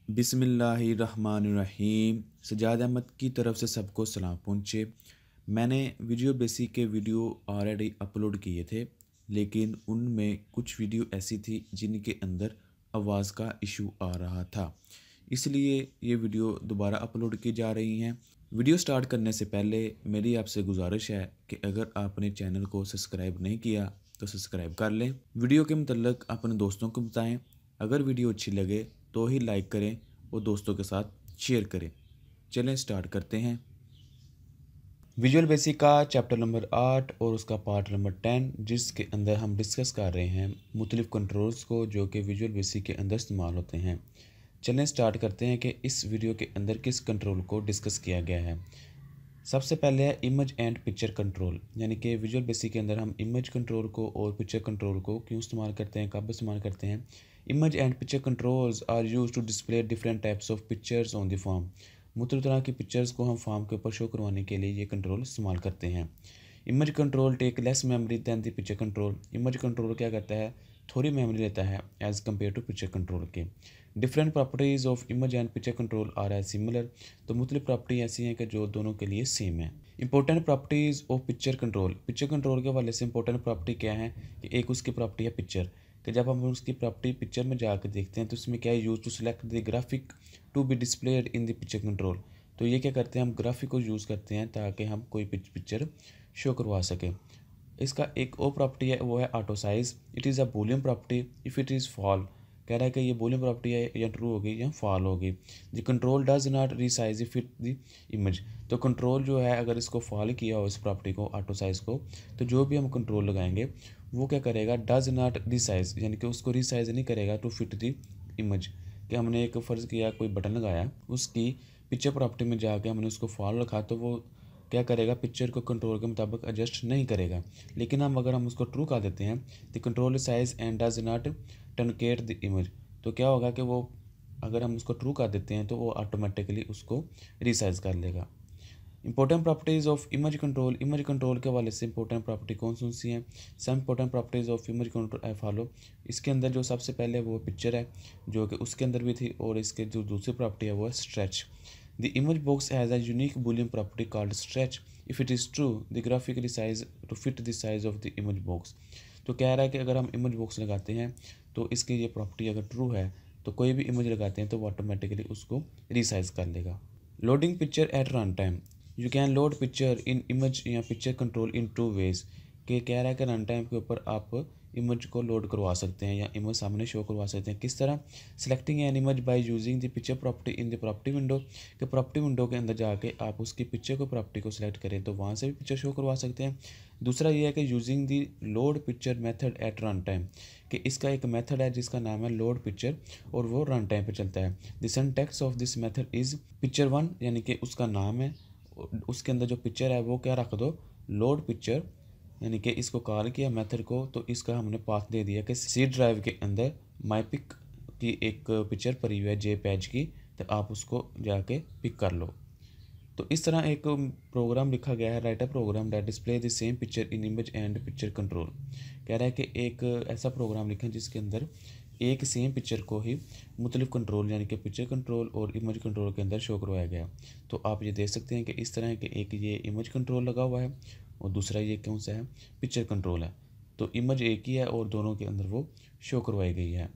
बिस्मिल्लाहिर्रहमानिर्रहीम। सजाद अहमद की तरफ से सबको सलाम पहुँचे। मैंने वीडियो बेसिक के वीडियो ऑलरेडी अपलोड किए थे, लेकिन उनमें कुछ वीडियो ऐसी थी जिनके अंदर आवाज़ का इशू आ रहा था, इसलिए ये वीडियो दोबारा अपलोड की जा रही हैं। वीडियो स्टार्ट करने से पहले मेरी आपसे गुजारिश है कि अगर आपने चैनल को सब्सक्राइब नहीं किया तो सब्सक्राइब कर लें। वीडियो के मतलब अपने दोस्तों को बताएं। अगर वीडियो अच्छी लगे तो ही लाइक करें और दोस्तों के साथ शेयर करें। चलें स्टार्ट करते हैं। विजुअल बेसिक का चैप्टर नंबर 8 और उसका पार्ट नंबर 10, जिसके अंदर हम डिस्कस कर रहे हैं मुख्तलिफ कंट्रोल्स को जो कि विजुअल बेसिक के अंदर इस्तेमाल होते हैं। चलें स्टार्ट करते हैं कि इस वीडियो के अंदर किस कंट्रोल को डिस्कस किया गया है। सबसे पहले है इमेज एंड पिक्चर कंट्रोल, यानी कि विजुअल बेसिक के अंदर हम इमेज कंट्रोल को और पिक्चर कंट्रोल को क्यों इस्तेमाल करते हैं, कब इस्तेमाल करते हैं। Image and picture controls are use to display different types of pictures on the form. मुख्तलिफ तरह की पिक्चर्स को हम फॉर्म के ऊपर शो करवाने के लिए ये कंट्रोल इस्तेमाल करते हैं। Image control take less memory than the picture control. Image control क्या करता है, थोड़ी मेमोरी लेता है as compare to picture control के। Different properties of image and picture control are as similar. तो मुख्तलिफ प्रॉपर्टी ऐसी हैं कि जो दोनों के लिए सेम है। Important properties of picture control. Picture control के हवाले से इंपॉर्टेंट प्रॉपर्टी क्या है कि एक उसकी प्रॉपर्टी है पिक्चर, कि जब हम उसकी प्रॉपर्टी पिक्चर में जाकर देखते हैं तो उसमें क्या है, use to select the graphic to be displayed in the picture control. तो ये क्या करते हैं, हम ग्राफिक को यूज़ करते हैं ताकि हम कोई पिक्चर शो करवा सकें। इसका एक और प्रॉपर्टी है, वो है auto size. It is a Boolean property if it is fall. कह रहा है कि ये बूलियन प्रॉपर्टी है, या ट्रू होगी या फॉल होगी। The control does not resize if it the image. तो कंट्रोल जो है अगर इसको फॉल किया हो, इस प्रॉपर्टी को ऑटो साइज को, तो जो भी हम कंट्रोल लगाएंगे वो क्या करेगा, डज नॉट रीसाइज, यानी कि उसको रीसाइज नहीं करेगा टू फिट द इमेज। कि हमने एक फ़र्ज़ किया, कोई बटन लगाया, उसकी पिक्चर प्रॉपर्टी में जाके हमने उसको फॉल रखा, तो वो क्या करेगा, पिक्चर को कंट्रोल के मुताबिक एडजस्ट नहीं करेगा। लेकिन अगर हम उसको ट्रू कर देते हैं, the control size and does not truncate the image, तो क्या होगा कि वो अगर हम उसको ट्रू कर देते हैं तो वो ऑटोमेटिकली उसको रिसाइज कर लेगा। Important properties of image control. Image control के वाले से इंपॉर्टेंट प्रॉपर्टी कौन कौन सी हैं। Some important properties of image control follow. इसके अंदर जो सबसे पहले वो पिक्चर है, जो कि उसके अंदर भी थी, और इसके जो दूसरी प्रॉपर्टी है वो है stretch. The image box has a unique Boolean property called stretch. If it is true, the graphic resize to fit the size of the image box. तो कह रहा है कि अगर हम इमेज बॉक्स लगाते हैं तो इसकी ये प्रॉपर्टी अगर ट्रू है तो कोई भी इमेज लगाते हैं तो वो ऑटोमेटिकली उसको रिसाइज कर लेगा। Loading picture at run time. You can load picture in image या picture control in two ways. कि कह रहा है कि रन टाइम के ऊपर आप इमेज को लोड करवा सकते हैं या इमेज सामने शो करवा सकते हैं। किस तरह, selecting an image by using the picture property in the property window. कि प्रॉपर्टी विंडो के अंदर जाके आप उसकी पिक्चर को प्रॉपर्टी को सिलेक्ट करें तो वहाँ से भी पिक्चर शो करवा सकते हैं। दूसरा ये है कि using the load picture method at run time, कि इसका एक मेथड है जिसका नाम है लोड पिक्चर और वो रन टाइम पे चलता है। The syntax of this method is picture one, यानी कि उसका नाम है, उसके अंदर जो पिक्चर है वो क्या रख दो, लोड पिक्चर, यानी कि इसको कॉल किया मेथड को, तो इसका हमने पाथ दे दिया कि सी ड्राइव के अंदर माई पिक की एक पिक्चर पड़ी हुई है जे पैज की, तो आप उसको जाके पिक कर लो। तो इस तरह एक प्रोग्राम लिखा गया है, write a program that display the same picture in image and picture control. कह रहा है कि एक ऐसा प्रोग्राम लिखें जिसके अंदर एक सेम पिक्चर को ही मुख्तलिफ कंट्रोल, यानी कि पिक्चर कंट्रोल और इमेज कंट्रोल के अंदर शो करवाया गया। तो आप ये देख सकते हैं कि इस तरह के एक ये इमेज कंट्रोल लगा हुआ है और दूसरा ये कौन सा है, पिक्चर कंट्रोल है। तो इमेज एक ही है और दोनों के अंदर वो शो करवाई गई है।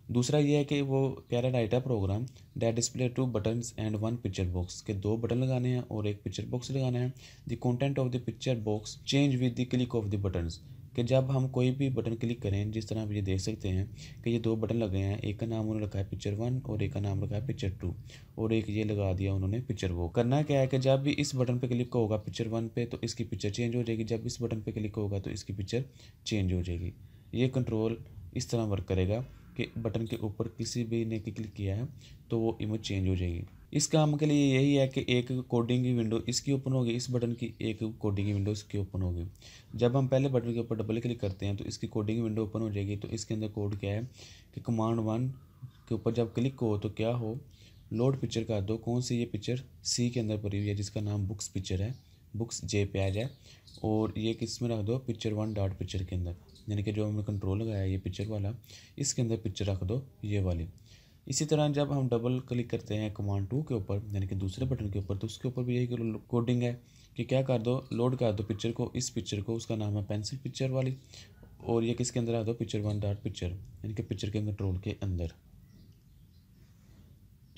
दूसरा ये है कि वो कह रहा है write a program that display two buttons and one picture box, के दो बटन लगाने हैं और एक पिक्चर बॉक्स लगाना है। The content of the picture box change with the click of the buttons. कि जब हम कोई भी बटन क्लिक करें, जिस तरह आप ये देख सकते हैं कि ये दो बटन लगे हैं, एक का नाम उन्होंने रखा है पिक्चर वन और एक का नाम रखा है पिक्चर टू, और एक ये लगा दिया उन्होंने पिक्चर वो। करना क्या है कि जब भी इस बटन पे क्लिक होगा पिक्चर वन पे तो इसकी पिक्चर चेंज हो जाएगी, जब इस बटन पे क्लिक होगा तो इसकी पिक्चर चेंज हो जाएगी। ये कंट्रोल इस तरह वर्क करेगा कि बटन के ऊपर किसी भी ने क्लिक किया है तो वो इमेज चेंज हो जाएगी। इस काम के लिए यही है कि एक कोडिंग की विंडो इसकी ओपन होगी, इस बटन की एक कोडिंग की विंडो इसकी ओपन होगी। जब हम पहले बटन के ऊपर डबल क्लिक करते हैं तो इसकी कोडिंग की विंडो ओपन हो जाएगी। तो इसके अंदर कोड क्या है कि कमांड वन के ऊपर जब क्लिक हो तो क्या हो, लोड पिक्चर कर दो। कौन सी, ये पिक्चर सी के अंदर पड़ी हुई है जिसका नाम बुक्स पिक्चर है, बुक्स जे पैज है, और ये किस में रख दो, पिक्चर वन डॉट पिक्चर के अंदर, यानी कि जो हमने कंट्रोल लगाया है ये पिक्चर वाला, इसके अंदर पिक्चर रख दो ये वाली। इसी तरह जब हम डबल क्लिक करते हैं कमांड 2 के ऊपर यानी कि दूसरे बटन के ऊपर, तो उसके ऊपर भी यही कोडिंग है कि क्या कर दो, लोड कर दो पिक्चर को, इस पिक्चर को, उसका नाम है पेंसिल पिक्चर वाली, और ये किसके अंदर आ दो, पिक्चर 1 डॉट पिक्चर यानी कि पिक्चर के कंट्रोल के अंदर।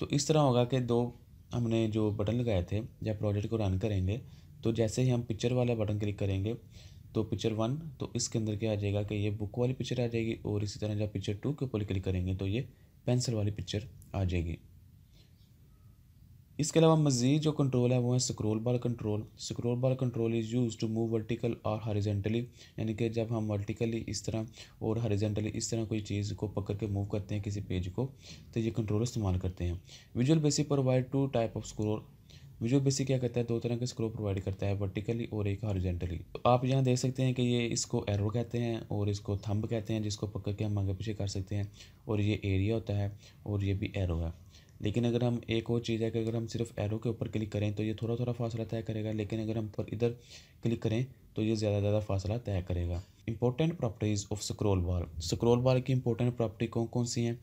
तो इस तरह होगा कि दो हमने जो बटन लगाए थे, जब प्रोजेक्ट को रन करेंगे तो जैसे ही हम पिक्चर वाला बटन क्लिक करेंगे तो पिक्चर 1, तो इसके अंदर क्या आ जाएगा कि ये बुक वाली पिक्चर आ जाएगी, और इसी तरह जब पिक्चर 2 के ऊपर क्लिक करेंगे तो ये पेंसिल वाली पिक्चर आ जाएगी। इसके अलावा मज़ीद जो कंट्रोल है वो है scroll bar control. Scroll bar control is use to move vertical और हॉरिजॉन्टली, यानी कि जब हम वर्टिकली इस तरह और हॉरिजॉन्टली इस तरह कोई चीज़ को पकड़ के मूव करते हैं किसी पेज को, तो ये कंट्रोल इस्तेमाल करते हैं। Visual basic provide 2 type of scroll. Visual basic क्या करता है, 2 तरह के स्क्रॉल प्रोवाइड करता है, वर्टिकली और एक हॉरिजॉन्टली। तो आप यहाँ देख सकते हैं कि ये इसको एरो कहते हैं और इसको थंब कहते हैं, जिसको पकड़ के हम आगे पीछे कर सकते हैं, और ये एरिया होता है और ये भी एरो है। लेकिन अगर हम एक और चीज़ है कि अगर हम सिर्फ एरो के ऊपर क्लिक करें तो ये थोड़ा थोड़ा फासला तय करेगा, लेकिन अगर हम पर इधर क्लिक करें तो ये ज़्यादा फासला तय करेगा। Important properties of scroll bar. Scroll बार की इंपॉर्टेंट प्रॉपर्टी कौन कौन सी हैं?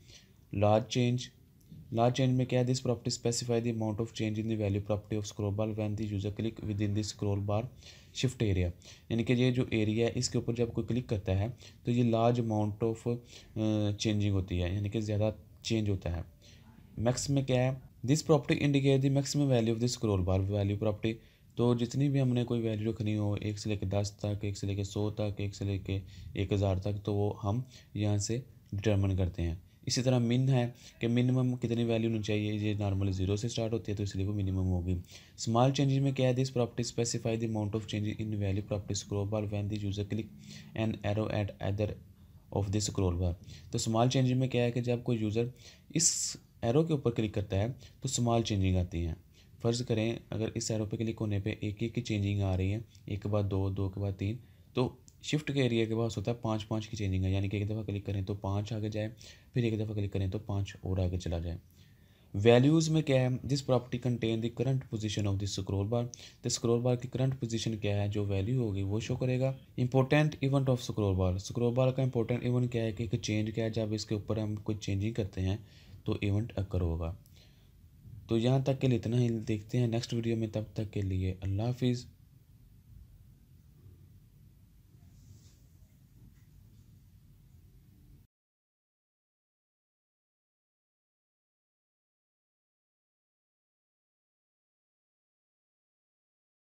Large change. लार्ज चेंज में क्या है, this property specify the amount of change in the value property of scroll bar when the user click with in the scroll bar shift area, यानी कि ये जो एरिया है इसके ऊपर जब कोई क्लिक करता है तो ये लार्ज अमाउंट ऑफ चेंजिंग होती है, यानी कि ज़्यादा चेंज होता है। मैक्स में क्या है, this property indicate the maximum value of the scroll bar value property. तो जितनी भी हमने कोई वैल्यू रखनी हो, 1 से लेकर 10 तक, 1 से लेकर 100 तक, 1 से लेकर 1000 तक, तो वो हम यहाँ से डिटर्मिन करते हैं। इसी तरह मिन है कि मिनिमम कितनी वैल्यू होनी चाहिए, ये नॉर्मली 0 से स्टार्ट होती है तो इसलिए वो मिनिमम होगी। स्मॉल चेंजेस में क्या है, this property specify the amount of change in value property scroll bar when the user click an arrow eight other of the scroll बार। तो स्मॉल चेंजिंग में क्या है कि जब कोई यूज़र इस एरो के ऊपर क्लिक करता है तो स्मॉल चेंजिंग आती हैं। फ़र्ज़ करें अगर इस एरो पे क्लिक होने पे एक एक की चेंजिंग आ रही है, एक के बाद दो, दो के बाद तीन, तो शिफ्ट के एरिया के पास होता है 5 की चेंजिंग है, यानी कि एक दफ़ा क्लिक करें तो 5 आगे जाए, फिर एक दफ़ा क्लिक करें तो 5 और आगे चला जाए। वैल्यूज़ में क्या है, this property contain the current position of the scroll बार। तो स्क्रॉल बार की करंट पोजीशन क्या है, जो वैल्यू होगी वो शो करेगा। Important event of scroll bar. Scroll बार का इंपॉर्टेंट इवेंट क्या है कि एक चेंज क्या है, जब इसके ऊपर हम कोई चेंजिंग करते हैं तो इवेंट अकर होगा। तो यहाँ तक के लिए इतना ही, देखते हैं नेक्स्ट वीडियो में, तब तक के लिए अल्लाह हाफिज़।